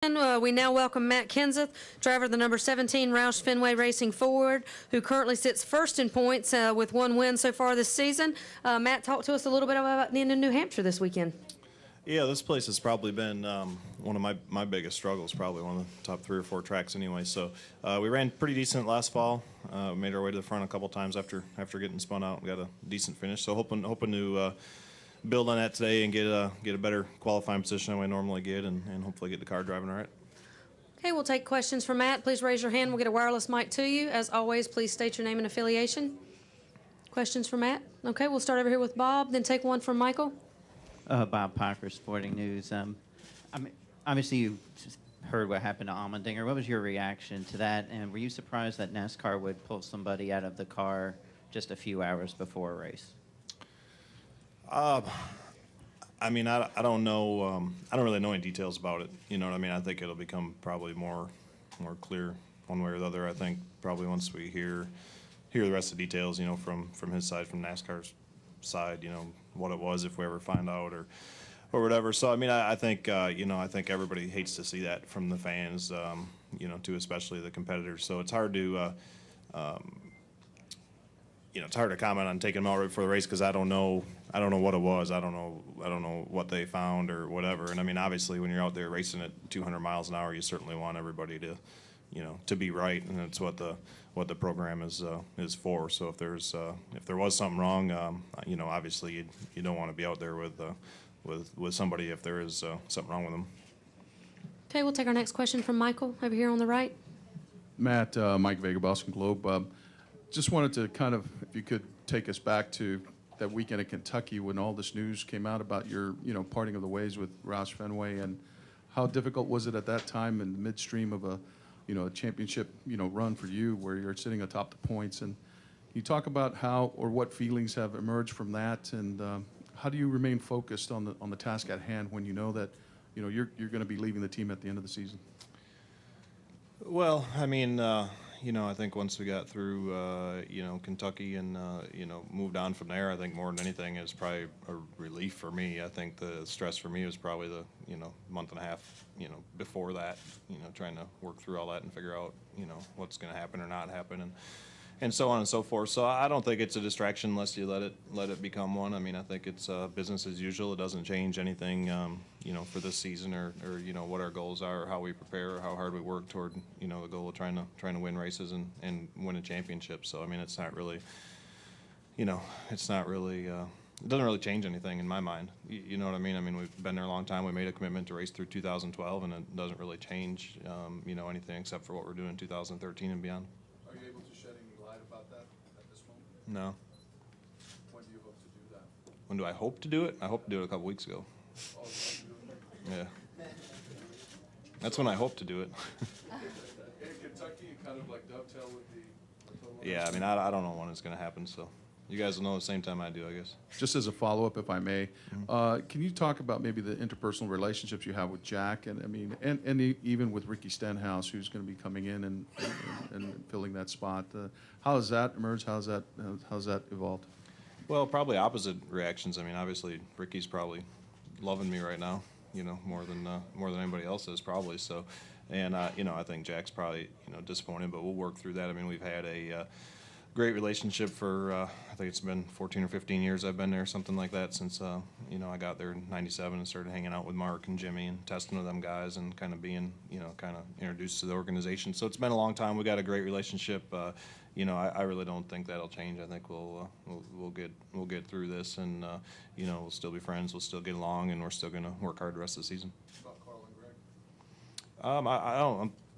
We now welcome Matt Kenseth, driver of the number 17 Roush Fenway Racing Forward, who currently sits first in points with one win so far this season. Matt, talk to us a little bit about the end of New Hampshire this weekend. Yeah, this place has probably been one of my biggest struggles, probably one of the top 3 or 4 tracks anyway. So we ran pretty decent last fall. Made our way to the front a couple times after getting spun out. We got a decent finish. So hoping to build on that today and get a better qualifying position than I normally get, and hopefully get the car driving all right. Okay, we'll take questions from Matt. Please raise your hand. We'll get a wireless mic to you. As always, please state your name and affiliation. Questions for Matt? Okay, we'll start over here with Bob, then take one from Michael. Bob Parker, Sporting News. Obviously, you just heard what happened to Allmendinger. What was your reaction to that? And were you surprised that NASCAR would pull somebody out of the car just a few hours before a race? I mean, I don't know. I don't really know any details about it. You know what I mean? I think it'll become probably more clear one way or the other. I think probably once we hear the rest of the details, you know, from his side, from NASCAR's side, you know, what it was, if we ever find out or whatever. So I mean, I think you know, I think everybody hates to see that from the fans, you know, too, especially the competitors. So it's hard to you know, it's hard to comment on taking them out right before the race because I don't know what it was. I don't know what they found or whatever. And I mean, obviously, when you're out there racing at 200 miles an hour, you certainly want everybody to, you know, to be right, and that's what the program is for. So if there was something wrong, you know, obviously you don't want to be out there with somebody if there is something wrong with them. Okay, we'll take our next question from Michael over here on the right. Matt, Mike Vega, Boston Globe. Just wanted to kind of, if you could take us back to that weekend in Kentucky when all this news came out about your, you know, parting of the ways with Roush Fenway, and how difficult was it at that time in the midstream of a, you know, a championship, you know, run for you where you're sitting atop the points, and you talk about how or what feelings have emerged from that, and how do you remain focused on the task at hand when you know that, you know, you're going to be leaving the team at the end of the season? Well, I mean, you know, I think once we got through, you know, Kentucky and, you know, moved on from there, I think more than anything is probably a relief for me. I think the stress for me was probably the, you know, month and a half, you know, before that, you know, trying to work through all that and figure out, you know, what's going to happen or not happen, and so on and so forth. So I don't think it's a distraction unless you let it become one. I mean, I think it's business as usual. It doesn't change anything, you know, for this season or you know, what our goals are, or how we prepare, or how hard we work toward, you know, the goal of trying to win races and win a championship. So I mean, it's not really, you know, it's not really. It doesn't really change anything in my mind. You know what I mean? I mean, we've been there a long time. We made a commitment to race through 2012, and it doesn't really change, you know, anything except for what we're doing in 2013 and beyond. Are you able to shed any light about that at this moment? No. When do you hope to do that? When do I hope to do it? I hope to do it a couple weeks ago. Oh, Yeah. That's when I hope to do it. in Kentucky, you kind of like dovetail with the total. Yeah, I mean, I don't know when it's going to happen, so you guys will know the same time I do, I guess. Just as a follow-up, if I may, can you talk about maybe the interpersonal relationships you have with Jack, and I mean, and even with Ricky Stenhouse, who's going to be coming in and filling that spot? How has that emerged? How's that evolved? Well, probably opposite reactions. I mean, obviously, Ricky's probably loving me right now, you know, more than anybody else is probably. So, and you know, I think Jack's probably, you know, disappointed, but we'll work through that. I mean, we've had a great relationship for I think it's been 14 or 15 years I've been there, something like that, since you know, I got there in '97 and started hanging out with Mark and Jimmy and testing with them guys and kind of being, you know, kind of introduced to the organization. So it's been a long time. We got a great relationship. You know, I really don't think that'll change. I think we'll get through this, and you know, we'll still be friends. We'll still get along, and we're still going to work hard the rest of the season. About Carl and Greg?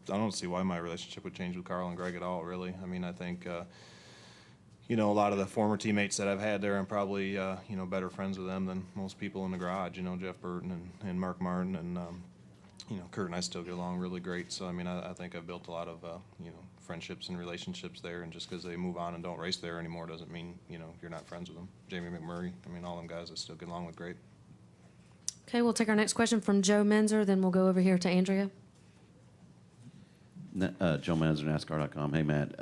I don't see why my relationship would change with Carl and Greg at all, really. I mean, I think you know, a lot of the former teammates that I've had there, I'm probably you know, better friends with them than most people in the garage. You know, Jeff Burton and Mark Martin, and you know, Kurt and I still get along really great. So I mean, I think I've built a lot of you know, friendships and relationships there, and just because they move on and don't race there anymore doesn't mean, you know, you're not friends with them. Jamie McMurray, I mean, all them guys I still get along with great. Okay, we'll take our next question from Joe Menzer, then we'll go over here to Andrea. Joe Manzer, NASCAR.com. Hey, Matt.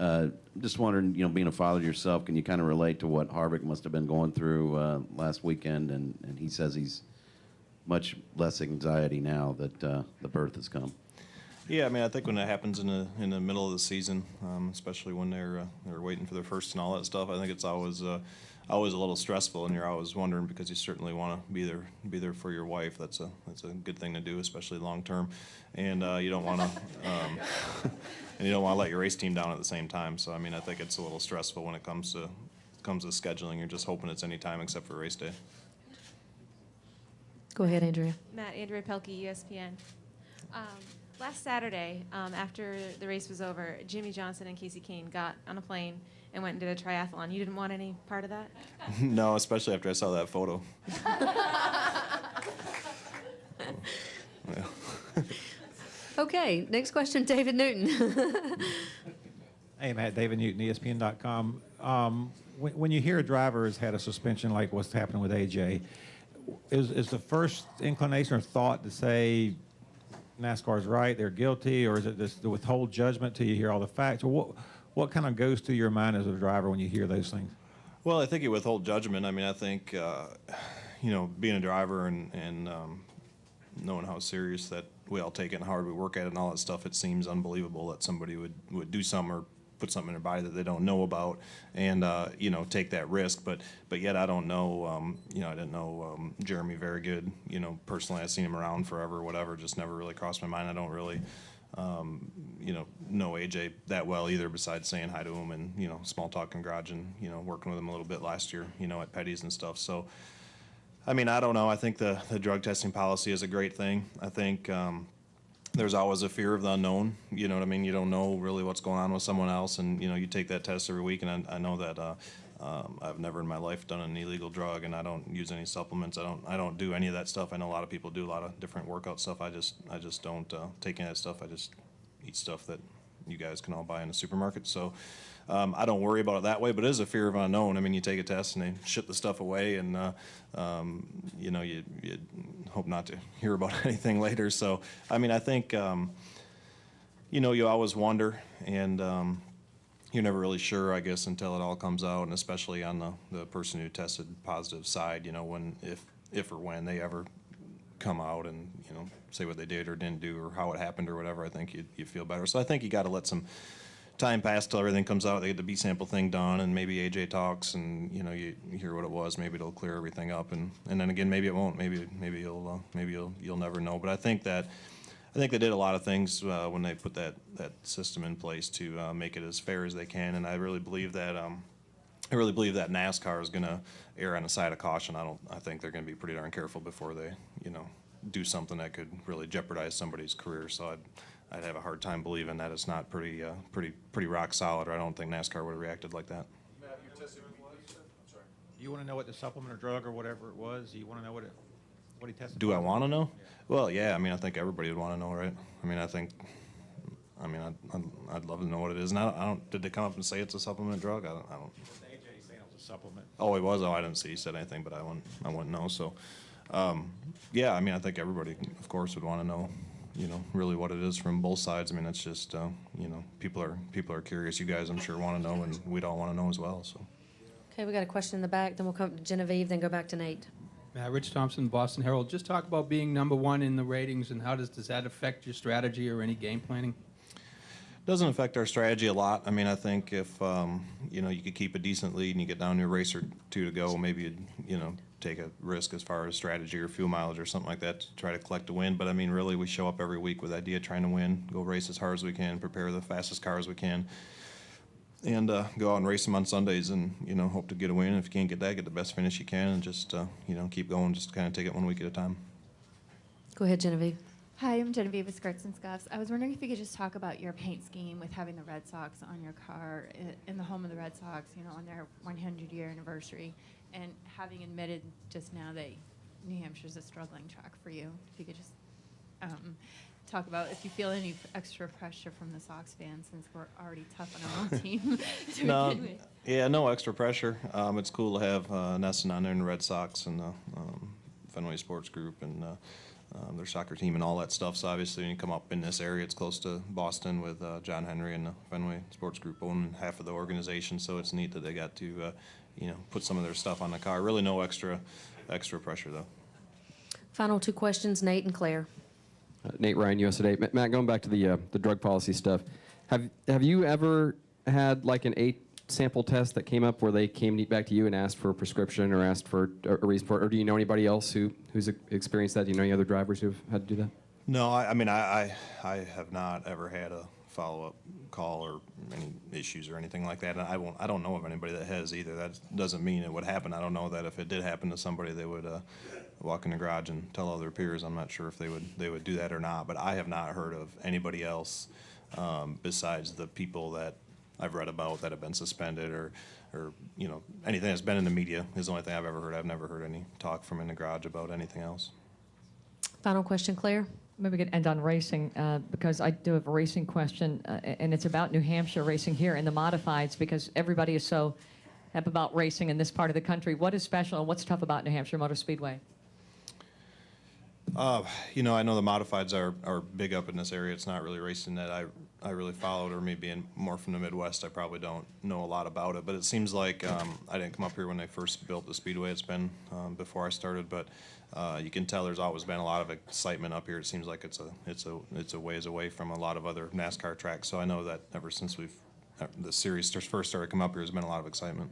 Just wondering, you know, being a father yourself, can you kind of relate to what Harvick must have been going through last weekend? And he says he's much less anxiety now that the birth has come. Yeah, I mean, I think when it happens in the middle of the season, especially when they're waiting for their first and all that stuff, I think it's always a little stressful, and you're always wondering because you certainly want to be there for your wife. That's a good thing to do, especially long term, and you don't want to and you don't want to let your race team down at the same time. So I mean, I think it's a little stressful when it comes to scheduling. You're just hoping it's any time except for race day. Go ahead, Andrea. Andrea Pelkey, ESPN. Last Saturday, after the race was over, Jimmy Johnson and Casey Kane got on a plane and went and did a triathlon. You didn't want any part of that? No, especially after I saw that photo. Yeah. Okay, next question, David Newton. Hey, Matt, David Newton, ESPN.com. When you hear a driver has had a suspension like what's happening with AJ, is the first inclination or thought to say NASCAR's right, they're guilty, or is it just to withhold judgment till you hear all the facts? Or what kind of goes through your mind as a driver when you hear those things? Well, I think you withhold judgment. I mean, I think, being a driver and knowing how serious that we all take it and how hard we work at it and all that stuff, it seems unbelievable that somebody would do something or put something in their body that they don't know about and, take that risk. But yet I don't know, I didn't know Jeremy very good. Personally, I've seen him around forever, whatever, just never really crossed my mind. I don't really, know AJ that well either, besides saying hi to him and, small talk in garage and, working with him a little bit last year, at Petty's and stuff. So, I mean, I don't know. I think the drug testing policy is a great thing. I think there's always a fear of the unknown. You know what I mean? You don't know really what's going on with someone else, and you take that test every week. And I know that I've never in my life done an illegal drug, and I don't use any supplements. I don't do any of that stuff. I know a lot of people do a lot of different workout stuff. I just don't take any of that stuff. I just eat stuff that you guys can all buy in the supermarket. So I don't worry about it that way, but it is a fear of unknown. I mean, you take a test and they ship the stuff away, and you hope not to hear about anything later. So I mean, I think you always wonder, and you're never really sure, I guess, until it all comes out, and especially on the person who tested positive side, when if or when they ever come out and say what they did or didn't do or how it happened or whatever, I think you feel better. So I think you got to let some time pass till everything comes out. They get the B sample thing done, and maybe AJ talks, and you hear what it was. Maybe it'll clear everything up, and then again, maybe it won't. Maybe you'll never know. But I think they did a lot of things when they put that system in place to make it as fair as they can, and I really believe that. I really believe that NASCAR is going to err on the side of caution. I think they're going to be pretty darn careful before they, do something that could really jeopardize somebody's career. So I'd have a hard time believing that it's not pretty rock solid, or I don't think NASCAR would have reacted like that. Matt, you tested You want to know what the supplement or drug or whatever it was? You want to know what he tested? Do I want to know? Yeah. Well, yeah. I mean, I think everybody would want to know, right? I mean, I'd love to know what it is. And I don't. Did they come up and say it's a supplement drug? I don't. AJ saying it was a supplement. Oh, he was. Oh, I didn't see he said anything, but I wouldn't know. So, yeah. I mean, I think everybody, of course, would want to know. Really what it is from both sides. I mean, it's just, people are curious. You guys, I'm sure, want to know, and we'd all want to know as well. So. Okay, we got a question in the back. Then we'll come to Genevieve. Then go back to Nate. Rich Thompson, Boston Herald. Just talk about being #1 in the ratings, and how does that affect your strategy or any game planning? Doesn't affect our strategy a lot. I mean, I think if you could keep a decent lead and you get down to a race or two to go, maybe you'd take a risk as far as strategy or fuel mileage or something like that to try to collect a win. But I mean, really, we show up every week with the idea trying to win, go race as hard as we can, prepare the fastest cars we can, and go out and race them on Sundays and hope to get a win. If you can't get that, get the best finish you can, and just keep going, just kind of take it one week at a time. Go ahead, Genevieve. Hi, I'm Genevieve with Skirts and Scuffs. I was wondering if you could just talk about your paint scheme with having the Red Sox on your car in the home of the Red Sox, on their 100-year anniversary, and having admitted just now that New Hampshire's a struggling track for you. If you could just talk about if you feel any extra pressure from the Sox fans, since we're already tough on our own team to begin with. Yeah, no extra pressure. It's cool to have Nesson on there in the Red Sox and the Fenway Sports Group and their soccer team and all that stuff. So obviously when you come up in this area, it's close to Boston with John Henry and the Fenway Sports Group owning half of the organization. So it's neat that they got to put some of their stuff on the car. Really no extra pressure though. Final two questions, Nate and Claire. Nate Ryan, USA Today. Matt, going back to the drug policy stuff, have you ever had like an 8 sample test that came up where they came back to you and asked for a prescription or asked for a reason for it, or do you know anybody else who's experienced that? Do you know any other drivers who've had to do that? No, I mean, I have not ever had a follow-up call or any issues or anything like that. And I don't know of anybody that has either. That doesn't mean it would happen. I don't know that if it did happen to somebody, they would walk in the garage and tell other peers. I'm not sure if they would do that or not. But I have not heard of anybody else besides the people that I've read about that have been suspended or you know, anything that's been in the media is the only thing I've ever heard. I've never heard any talk from in the garage about anything else. Final question, Claire. Maybe we could end on racing because I do have a racing question, and it's about New Hampshire racing here in the modifieds because everybody is so hep about racing in this part of the country. What is special and what's tough about New Hampshire Motor Speedway? You know, I know the modifieds are big up in this area. It's not really racing that I really followed, or me being more from the Midwest, I probably don't know a lot about it. But it seems like I didn't come up here when they first built the speedway. It's been before I started, but you can tell there's always been a lot of excitement up here. It seems like it's a ways away from a lot of other NASCAR tracks. So I know that ever since the series first started to come up here, there's been a lot of excitement.